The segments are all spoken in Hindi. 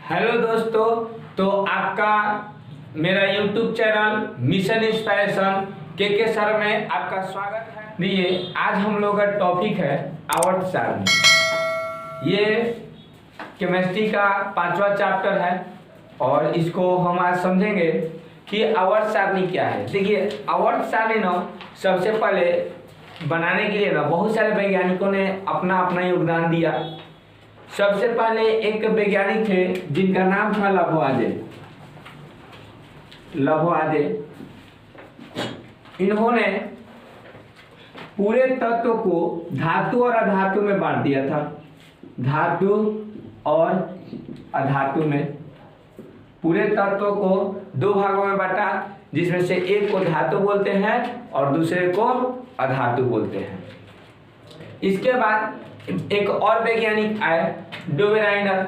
हेलो दोस्तों, तो आपका मेरा यूट्यूब चैनल मिशन इंस्पायरेशन के सर में आपका स्वागत है। देखिए, आज हम लोग का टॉपिक है आवर्त सारणी। ये केमिस्ट्री का 5वां चैप्टर है और इसको हम आज समझेंगे कि आवर्त सारणी क्या है। देखिए, आवर्त सारणी ना सबसे पहले बनाने के लिए ना बहुत सारे वैज्ञानिकों ने अपना अपना योगदान दिया। सबसे पहले एक वैज्ञानिक थे जिनका नाम था लवोआजे। इन्होंने पूरे तत्व को धातु और अधातु में बांट दिया था। धातु और अधातु में पूरे तत्व को दो भागों में बांटा, जिसमें से एक को धातु बोलते हैं और दूसरे को अधातु बोलते हैं। इसके बाद एक और वैज्ञानिक आए, डोबेराइनर,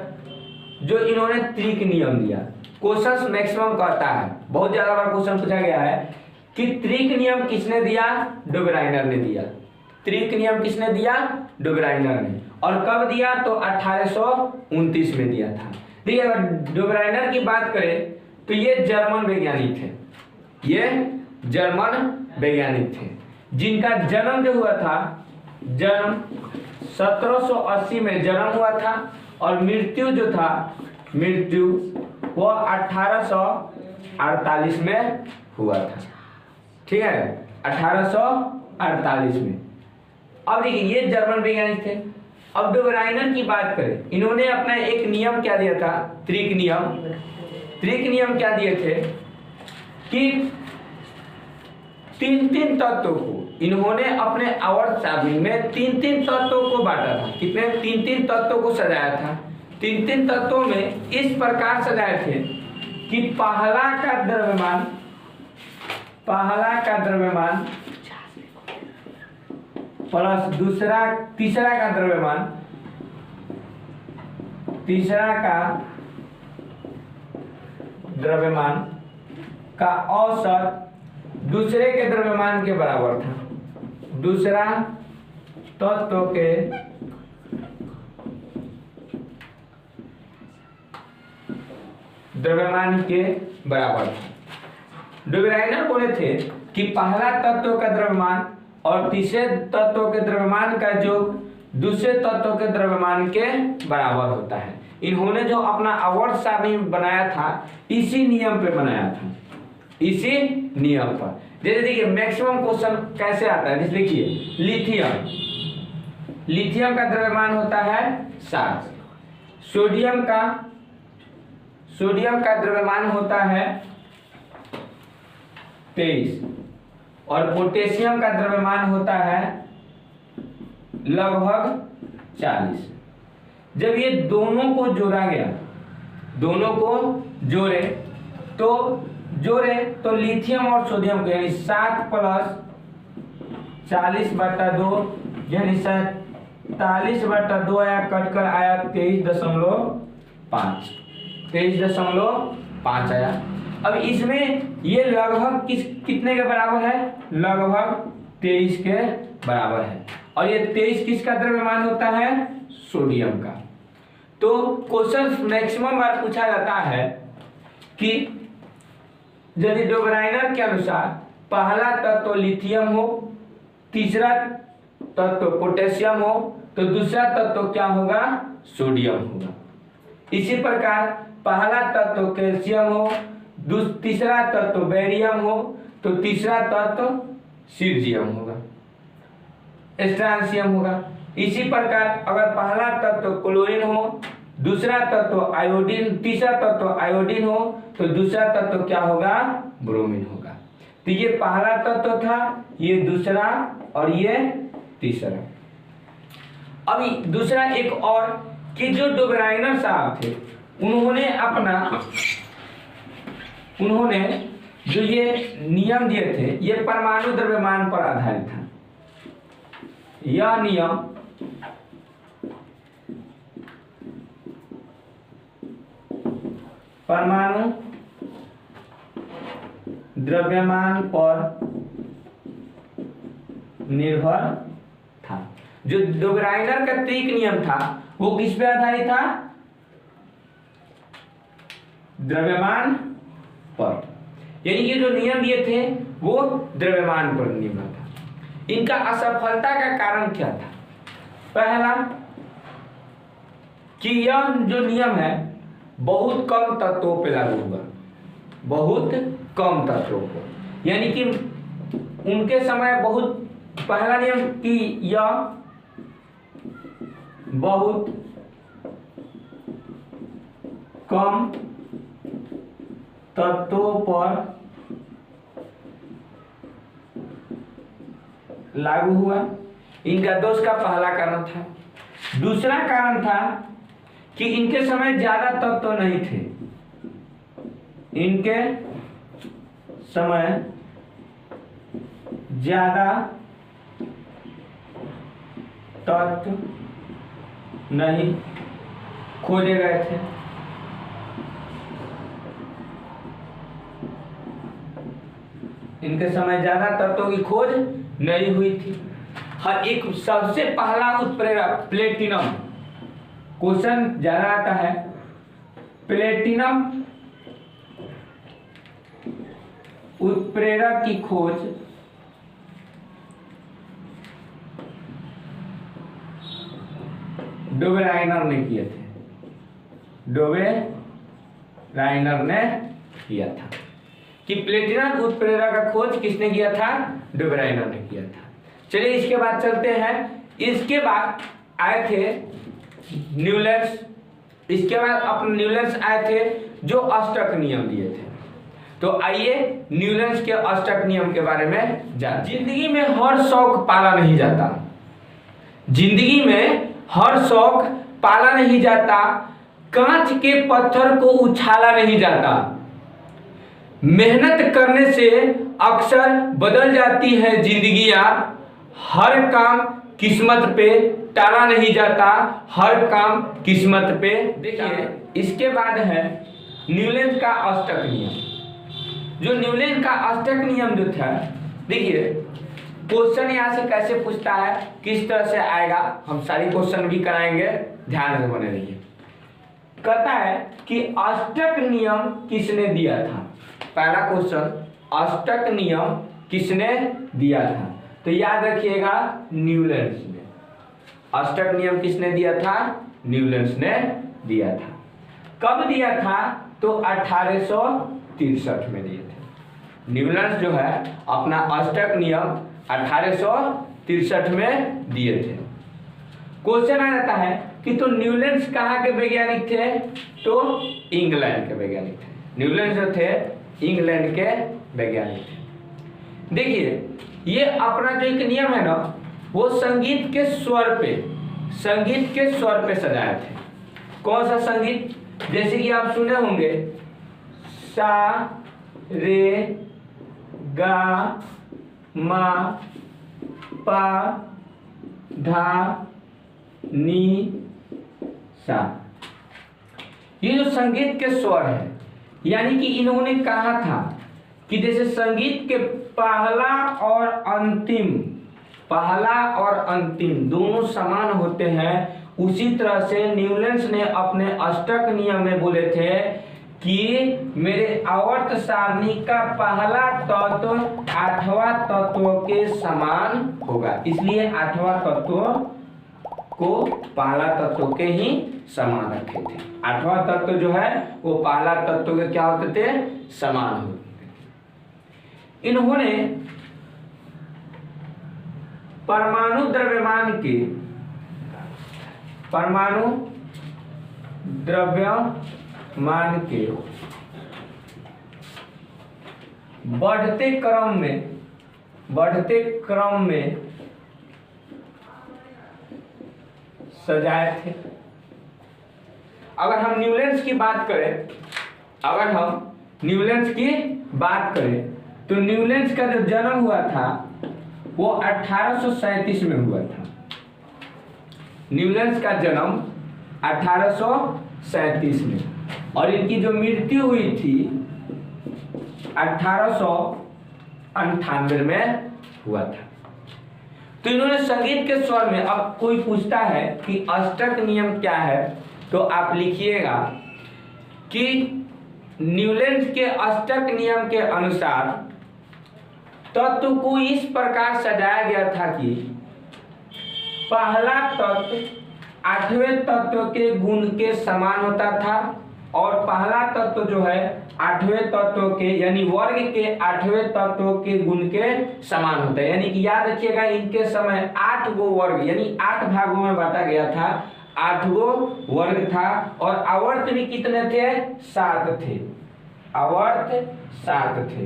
जो इन्होंने त्रिक नियम दिया। क्वेश्चन मैक्सिमम कहता है, बहुत ज्यादा बार क्वेश्चन पूछा गया है कि त्रिक नियम किसने दिया? डोबेराइनर ने दिया। त्रिक नियम किसने दिया? डोबेराइनर ने। और कब दिया? तो 1829 में दिया था। देखिए, अगर डोबेराइनर की बात करें तो ये जर्मन वैज्ञानिक थे। ये जर्मन वैज्ञानिक थे जिनका जन्म जो हुआ था, जन्म 1780 में जन्म हुआ था और मृत्यु जो था, मृत्यु वो 1848 में हुआ था। ठीक है, 1848 में। अब देखिए, ये जर्मन वैज्ञानिक थे। अब डोबेराइनर की बात करें, इन्होंने अपना एक नियम क्या दिया था? त्रिक नियम। त्रिक नियम क्या दिए थे कि तीन तत्वों को इन्होंने अपने आवर्त सारणी में तीन तत्वों को बांटा था। कितने? तीन तत्वों को सजाया था। तीन तत्वों में इस प्रकार सजाए थे कि पहला का द्रव्यमान प्लस तीसरा का द्रव्यमान का औसत दूसरे के द्रव्यमान के बराबर था। दूसरा तत्व के द्रव्यमान के बराबर था। डोबेराइनर बोले थे कि पहला तत्व का द्रव्यमान और तीसरे तत्व के द्रव्यमान का योग दूसरे तत्व के द्रव्यमान के बराबर होता है। इन्होंने जो अपना आवर्त सारणी बनाया था, इसी नियम पे बनाया था, इसी नियम पर। जैसे देखिए, मैक्सिमम क्वेश्चन कैसे आता है, जैसे देखिए, लिथियम का द्रव्यमान होता है 7। सोडियम का द्रव्यमान होता है 23 और पोटेशियम का द्रव्यमान होता है लगभग 40। जब ये दोनों को जोड़ा गया, दोनों को जोड़े तो लिथियम और सोडियम को, यानी 7 + 40/2 यानी 47/2 आया, कटकर आया 23.5 आया। अब इसमें ये लगभग कितने के बराबर है? लगभग 23 के बराबर है। और ये 23 किसका द्रव्यमान होता है? सोडियम का। तो क्वेश्चन मैक्सिमम बार पूछा जाता है कि यदि डोबेराइनर के अनुसार पहला तत्व लिथियम हो, तीसरा तत्व पोटेशियम हो, तो दूसरा तत्व क्या होगा? सोडियम होगा। इसी प्रकार पहला तत्व कैल्शियम हो, तीसरा तत्व बेरियम हो, तो तीसरा तत्व सीजियम होगा, स्ट्रांसियम होगा। इसी प्रकार अगर पहला तत्व क्लोरीन हो, दूसरा तत्व आयोडीन, तीसरा तत्व आयोडीन हो, तो दूसरा तत्व क्या होगा? ब्रोमीन होगा। तो ये पहला तत्व था, ये दूसरा और ये तीसरा। अभी दूसरा एक और कि जो डोबेराइनर साहब थे, उन्होंने जो ये नियम दिए थे, ये परमाणु द्रव्यमान पर आधारित था। यह नियम परमाणु द्रव्यमान पर निर्भर था। जो डोबेराइनर का त्रिक नियम था वो किस पे आधारित था? द्रव्यमान पर, यानी कि जो नियम दिए थे वो द्रव्यमान पर नियम था। इनका असफलता का कारण क्या था? पहला कि यह जो नियम है बहुत कम तत्वों पर लागू हुआ, बहुत कम तत्वों पर, यानी कि उनके समय बहुत, पहला नियम कि यह बहुत कम तत्वों पर लागू हुआ, इनका दोष का पहला कारण था। दूसरा कारण था कि इनके समय ज्यादा तत्व नहीं थे, इनके समय ज्यादा तत्व नहीं खोजे गए थे। इनके समय ज्यादा तत्वों की खोज नहीं हुई थी। हर एक सबसे पहला उत्प्रेरक प्लेटिनम, क्वेश्चन ज्यादा आता है, प्लेटिनम उत्प्रेरक की खोज डोबेराइनर ने किए थे, डोबेराइनर ने किया था। कि प्लेटिनम उत्प्रेरक का खोज किसने किया था? डोबेराइनर ने किया था। चलिए इसके बाद चलते हैं। इसके बाद आए थे न्यूलैंड्स, इसके बाद अपने न्यूलैंड्स आए थे जो अष्टक नियम दिए थे। तो आइए न्यूलैंड्स के अष्टक नियम के बारे में जान। जिंदगी में हर शौक पाला नहीं जाता, जिंदगी में हर शौक पाला नहीं जाता, कांच के पत्थर को उछाला नहीं जाता, मेहनत करने से अक्सर बदल जाती है जिंदगियां, हर काम किस्मत पे टाला नहीं जाता, हर काम किस्मत पे। देखिए इसके बाद है न्यूलैंड का अष्टक नियम। जो न्यूलैंड का अष्टक नियम जो था, देखिए क्वेश्चन यहाँ से कैसे पूछता है, किस तरह से आएगा, हम सारी क्वेश्चन भी कराएंगे, ध्यान से बने रहिए। कहता है कि अष्टक नियम किसने दिया था? पहला क्वेश्चन, अष्टक नियम किसने दिया था? तो याद रखिएगा न्यूलैंड्स ने। अष्टक नियम किसने दिया था? न्यूलैंड्स ने दिया था। कब दिया था? तो 1863 में दिए थे। न्यूलैंड्स जो है अपना अष्टक नियम 1863 में दिए थे। क्वेश्चन आ जाता है कि तो न्यूलैंड्स कहाँ के वैज्ञानिक थे? तो इंग्लैंड के वैज्ञानिक थे। न्यूलैंड्स जो थे इंग्लैंड के वैज्ञानिक थे। देखिए ये अपना जो एक नियम है ना, वो संगीत के स्वर पे, संगीत के स्वर पे सजाए थे। कौन सा संगीत? जैसे कि आप सुने होंगे सा रे गा मा पा धा नी सा, ये जो संगीत के स्वर है, यानी कि इन्होंने कहा था कि जैसे संगीत के पहला और अंतिम, पहला और अंतिम दोनों समान होते हैं, उसी तरह से न्यूलैंड्स ने अपने अष्टक नियम में बोले थे कि मेरे आवर्त सारणी का पहला तत्व आठवां तत्व के समान होगा, इसलिए आठवां तत्व को पहला तत्व के ही समान रखे थे। आठवां तत्व जो है वो पहला तत्व के क्या होते थे? समान होते थे। इन्होंने परमाणु द्रव्यमान के, परमाणु द्रव्यमान के बढ़ते क्रम में सजाए थे। अगर हम न्यूलैंड्स की बात करें, अगर हम न्यूलैंड्स की बात करें तो न्यूलैंड्स का जो जन्म हुआ था वो 1837 में हुआ था। न्यूलैंड्स का जन्म 1837 में, और इनकी जो मृत्यु हुई थी 1898 में हुआ था। तो इन्होंने संगीत के स्वर में, अब कोई पूछता है कि अष्टक नियम क्या है, तो आप लिखिएगा कि न्यूलैंड के अष्टक नियम के अनुसार तत्व को इस प्रकार सजाया गया था कि पहला तत्व आठवें तत्व के गुण के समान होता था और पहला तत्व जो है आठवें तत्व के यानी वर्ग के आठवें तत्व के गुण के समान होता है। यानी कि याद रखिएगा, इनके समय 8 गो वर्ग यानी 8 भागों में बांटा गया था, 8 गो वर्ग था और आवर्त भी कितने थे? 7 थे। आवर्त 7 थे।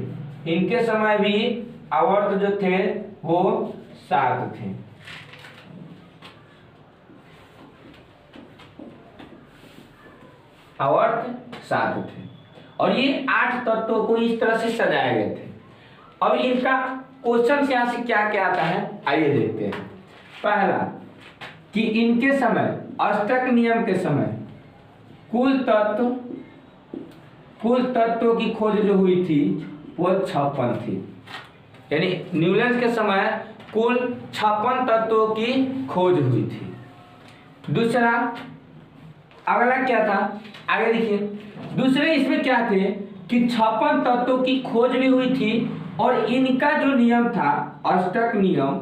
इनके समय भी आवर्त जो थे वो 7 थे। आवर्त 7 थे और ये 8 तत्वों को इस तरह से सजाए गए थे। अब इनका क्वेश्चन यहां से क्या क्या आता है आइए देखते हैं। पहला कि इनके समय अष्टक नियम के समय कुल तत्वों की खोज जो हुई थी वो 56 थी। यानी न्यूलैंड के समय कुल 56 तत्वों की खोज हुई थी। दूसरा अगला क्या था, आगे देखिए। दूसरे इसमें क्या थे कि 56 तत्वों की खोज भी हुई थी और इनका जो नियम था अष्टक नियम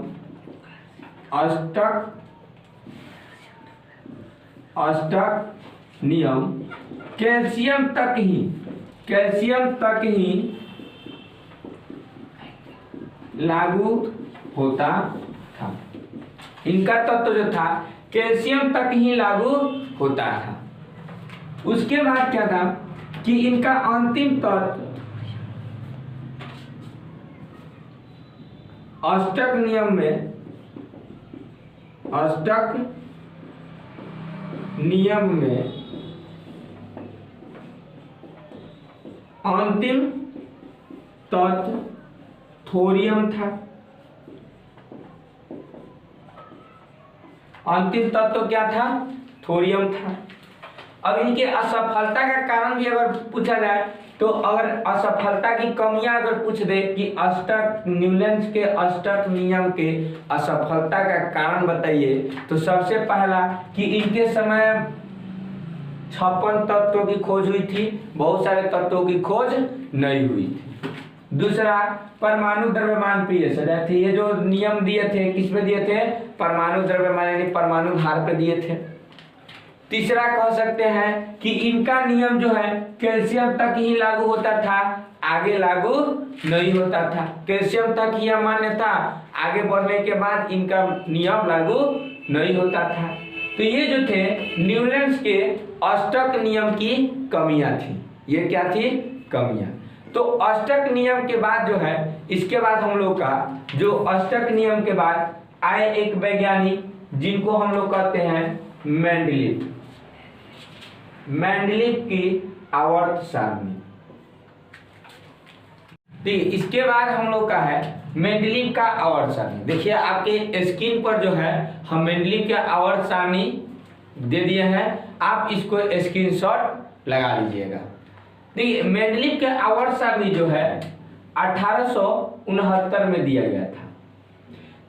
कैल्शियम तक ही लागू होता था। इनका तत्व जो था कैल्शियम तक ही लागू होता था। उसके बाद क्या था कि इनका अंतिम तत्व अष्टक नियम में अंतिम तत्व थोरियम था। अंतिम तत्व क्या था? थोरियम था। अब इनके असफलता का कारण भी अगर पूछा जाए तो अगर असफलता की कमियां अगर पूछ दे कि न्यूलैंड के अष्टक नियम के असफलता का कारण बताइए, तो सबसे पहला कि इनके समय 56 तत्वों की खोज हुई थी, बहुत सारे तत्वों की खोज नहीं हुई थी। दूसरा परमाणु द्रव्यमान पीएच थे। ये जो नियम दिए थे किस पे दिए थे? परमाणु द्रव्यमान यानी परमाणु भार पे दिए थे। तीसरा कह सकते हैं कि इनका नियम जो है कैल्शियम तक ही लागू होता था, आगे लागू नहीं होता था। कैल्शियम तक ही मान्य था, आगे बढ़ने के बाद इनका नियम लागू नहीं होता था। तो ये जो थे न्यूलैंड के अष्टक नियम की कमियां थी। ये क्या थी? कमियां। तो अष्टक नियम के बाद जो है, इसके बाद हम लोग का जो अष्टक नियम के बाद आए एक वैज्ञानिक जिनको हम लोग कहते हैं मेंडलीव की आवर्त सारणी। ठीक, इसके बाद हम लोग का है मेंडलीव का आवर्त सारणी। देखिए आपके स्क्रीन पर जो है हम मेंडलीव के आवर्त सारणी दे दिए हैं, आप इसको स्क्रीनशॉट लगा लीजिएगा। देखिए मेंडलीव के आवर्त सारणी जो है 1869 में दिया गया था।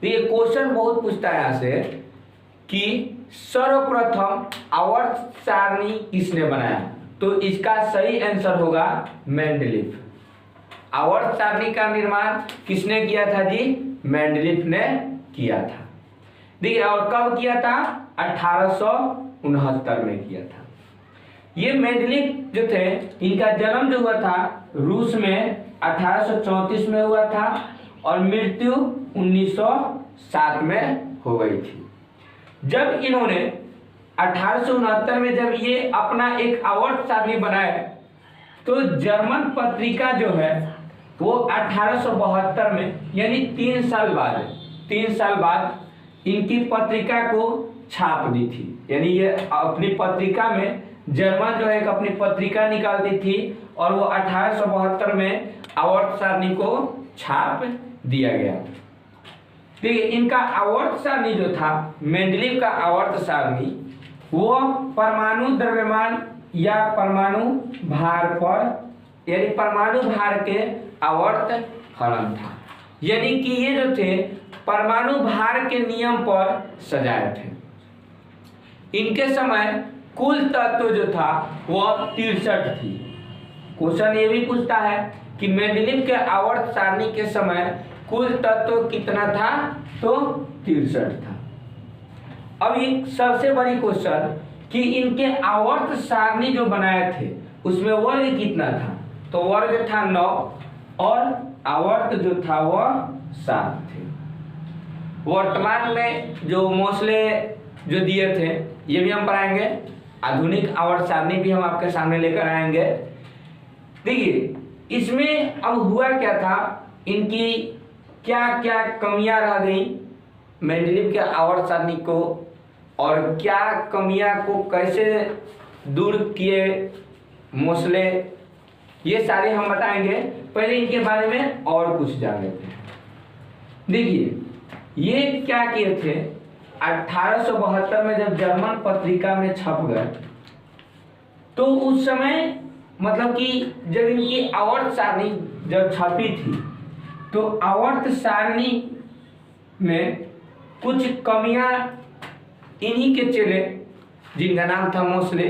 देखिए क्वेश्चन बहुत पूछता है यहाँ से कि सर्वप्रथम आवर्त सारणी किसने बनाया? तो इसका सही आंसर होगा मेंडलीव। आवर्त सारणी का निर्माण किसने किया था जी? मेंडलीव ने किया था। देखिए और कब किया था? 1869 में किया था। ये मेंडलीव जो थे इनका जन्म जो हुआ था रूस में 1834 में हुआ था और मृत्यु 1907 में हो गई थी। जब इन्होंने 1869 में जब ये अपना एक आवर्त सारणी बनाए तो जर्मन पत्रिका जो है वो 1872 में यानी 3 साल बाद इनकी पत्रिका को छाप दी थी। यानी ये अपनी पत्रिका में जर्मन जो है एक अपनी पत्रिका निकालती थी और वो 1872 में आवर्त सारणी को छाप दिया गया। देखिए इनका आवर्त सारणी जो था मेंडलीव का आवर्त सारणी वो परमाणु द्रव्यमान या परमाणु भार पर यानी परमाणु भार के आवर्त फलन था। यानी कि ये जो थे परमाणु भार के नियम पर सजाए थे। इनके समय कुल तत्व जो था वह 63 थी। क्वेश्चन ये भी पूछता है कि मेंडेलीव के आवर्त सारणी के समय कुल तत्व कितना था, तो 63 था। अब ये सबसे बड़ी क्वेश्चन कि इनके आवर्त सारणी जो बनाए थे उसमें वर्ग कितना था, तो वर्ग था 9 और आवर्त जो था वह 7 थे। वर्तमान में जो मौसले जो दिए थे ये भी हम पढ़ाएंगे, आधुनिक आवर्त सारणी भी हम आपके सामने लेकर आएंगे। देखिए इसमें अब हुआ क्या था, इनकी क्या क्या कमियां रह गई मेंडेलीव के आवर्त सारणी को, और क्या कमियां को कैसे दूर किए मौसले, ये सारे हम बताएंगे। पहले इनके बारे में और कुछ जान लेते हैं। देखिए ये क्या किए थे, 1872 में जब जर्मन पत्रिका में छप गए तो उस समय मतलब कि जब इनकी आवर्त सारणी जब छपी थी तो आवर्त सारणी में कुछ कमियां इन्हीं के चेले जिनका नाम था मौसले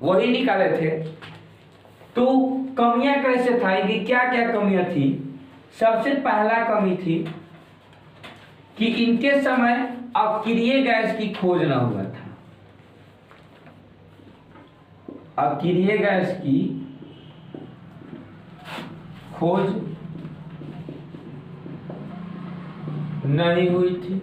वही निकाले थे। तो कमियां कैसे था, इनकी क्या क्या कमियां थी। सबसे पहला कमी थी कि इनके समय अक्रिय गैस की खोज न हुआ था। अक्रिय गैस की खोज नहीं हुई थी।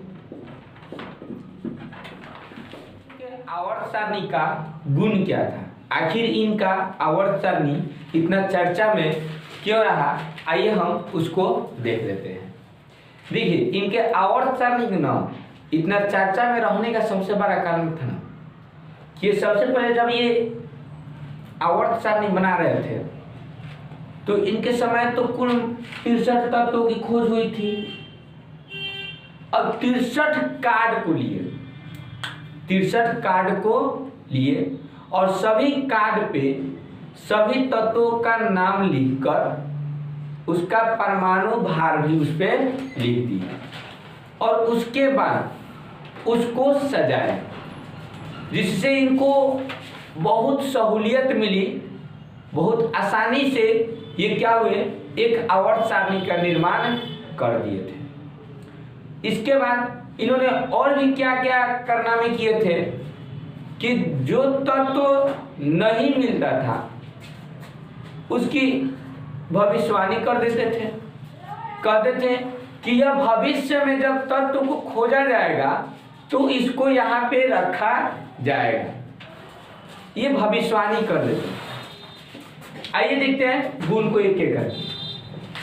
आवर्त सारणी का गुण क्या था, आखिर इनका आवर्त सारणी इतना चर्चा में क्यों रहा, आइए हम उसको देख लेते हैं। देखिए इनके आवर्त सारणी के नाम इतना चर्चा में रहने का सबसे बड़ा कारण था ना कि सबसे पहले जब ये आवर्त सारणी बना रहे थे तो इनके समय तो कुल 63 तत्वों की खोज हुई थी। अब 63 कार्ड को लिए, 63 कार्ड को लिए और सभी कार्ड पे सभी तत्वों का नाम लिखकर उसका परमाणु भार भी उस पर लिख दिया और उसके बाद उसको सजाया, जिससे इनको बहुत सहूलियत मिली, बहुत आसानी से ये क्या हुए, एक आवर्त सारणी का निर्माण कर दिए थे। इसके बाद इन्होंने और भी क्या क्या कारनामे किए थे कि जो तत्व नहीं मिलता था उसकी भविष्यवाणी कर देते थे। कहते थे कि यह भविष्य में जब तत्व को खोजा जाएगा तो इसको यहाँ पे रखा जाएगा, ये भविष्यवाणी कर देते हैं। आइए देखते हैं गुण को एक एक करके।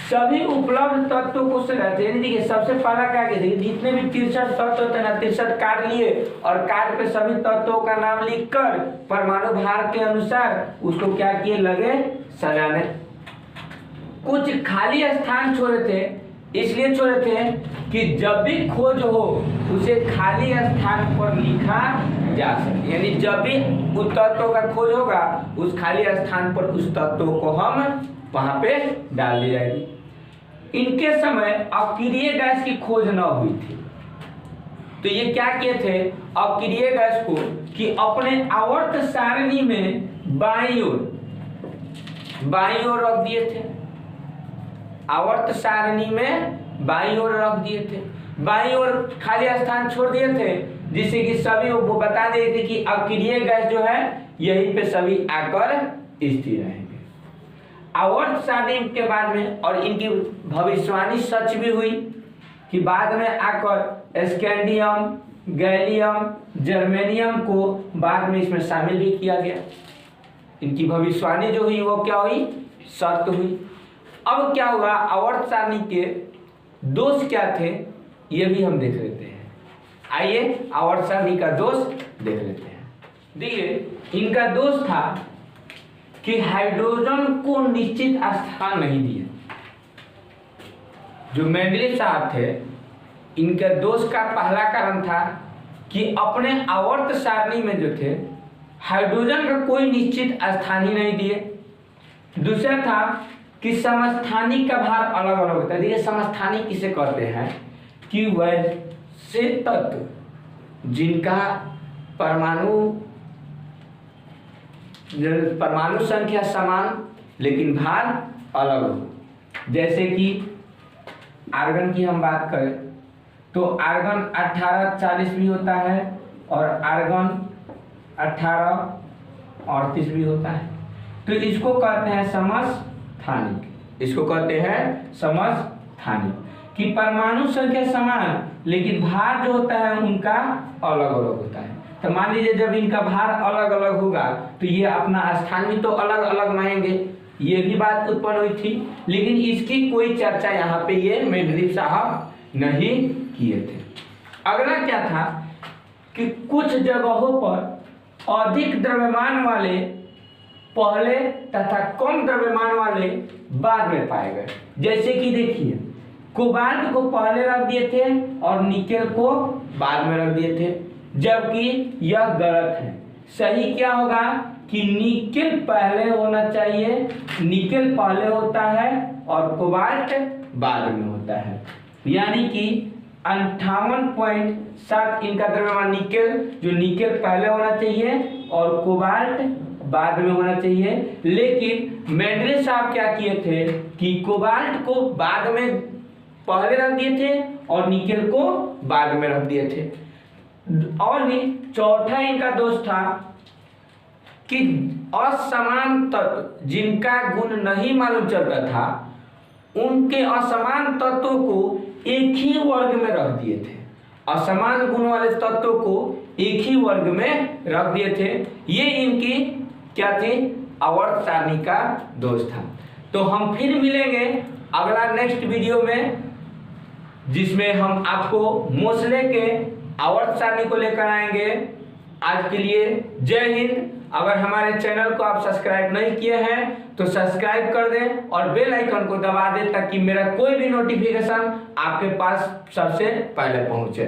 सभी उपलब्ध तत्वों को सजाते हैं। देखिए सबसे पहला क्या किया, जितने भी 63 तत्व होते हैं ना, 63 कार्ड लिए और कार्ड पे सभी तत्वों का नाम लिखकर परमाणु भार के अनुसार उसको क्या किए, लगे सजाने। कुछ खाली स्थान छोड़े थे, इसलिए छोड़े थे कि जब भी खोज हो उसे खाली स्थान पर लिखा जा सके, यानी जब भी उस तत्व का खोज होगा उस खाली स्थान पर उस तत्व को हम वहां पे डाल दी जाएगी। इनके समय अक्रिय गैस की खोज न हुई थी, तो ये क्या किए थे अक्रिय गैस को कि अपने आवर्त सारणी में बाईं ओर रख दिए थे। आवर्त सारणी में बाईं ओर रख दिए थे, बाईं ओर खाली स्थान छोड़ दिए थे, जिससे कि सभी वो बता दिए थे कि अक्रिय गैस जो है यहीं पे सभी आकर स्थिर रहेंगे। आवर्त सारणी के बाद में और इनकी भविष्यवाणी सच भी हुई कि बाद में आकर स्कैंडियम, गैलियम, जर्मेनियम को बाद में इसमें शामिल भी किया गया। इनकी भविष्यवाणी जो हुई वो क्या हुई, सत्य हुई। अब क्या हुआ, आवर्त सारणी के दोष क्या थे ये भी हम देख लेते हैं। आइए आवर्त सारणी का दोष देख लेते हैं। देखिए इनका दोष था कि हाइड्रोजन को निश्चित स्थान नहीं दिया। जो मेंडेलीव साहब थे इनके दोष का पहला कारण था कि अपने आवर्त सारणी में जो थे हाइड्रोजन का कोई निश्चित स्थान ही नहीं दिए। दूसरा था कि समस्थानिक का भार अलग अलग होता है। देखिए समस्थानिक किसे कहते हैं कि वैसे तत्व जिनका परमाणु संख्या समान लेकिन भार अलग हो। जैसे कि आर्गन की हम बात करें तो आर्गन 1840 भी होता है और आर्गन 1838 भी होता है। तो इसको कहते हैं समस्थानिक। इसको कहते हैं समस्थानिक कि परमाणु संख्या समान लेकिन भार जो होता है उनका अलग अलग होता है। तो मान लीजिए जब इनका भार अलग अलग होगा तो ये अपना स्थान भी तो अलग अलग मानेंगे, ये भी बात उत्पन्न हुई थी, लेकिन इसकी कोई चर्चा यहाँ पे ये मेंडलीव साहब नहीं किए थे। अगला क्या था कि कुछ जगहों पर अधिक द्रव्यमान वाले पहले तथा कम द्रव्यमान वाले बाद में पाए गए। जैसे कि देखिए कोबाल्ट को पहले रख दिए थे और निकेल को बाद में रख दिए थे, जबकि यह गलत है। सही क्या होगा कि निकेल पहले होना चाहिए, निकेल पहले होता है और कोबाल्ट बाद में होता है। यानी कि 58.7 इनका द्रव्यमान निकेल, जो निकेल पहले होना चाहिए और कोबाल्ट बाद में होना चाहिए। लेकिन मेंडलीव साहब क्या किए थे कि कोबाल्ट को बाद में पहले रख दिए थे और निकेल को बाद में रख दिए थे। और भी चौथा इनका दोष था कि असमान तत्व जिनका गुण नहीं मालूम चलता था उनके असमान तत्वों को एक ही वर्ग में रख दिए थे। असमान गुण वाले तत्वों को एक ही वर्ग में रख दिए थे। ये इनकी क्या थी, आवर्त सारणी का दोष था। तो हम फिर मिलेंगे अगला नेक्स्ट वीडियो में, जिसमें हम आपको मोसले के आवर्त सारणी को लेकर आएंगे। आज के लिए जय हिंद। अगर हमारे चैनल को आप सब्सक्राइब नहीं किए हैं तो सब्सक्राइब कर दें और बेल आइकन को दबा दें ताकि मेरा कोई भी नोटिफिकेशन आपके पास सबसे पहले पहुंचे।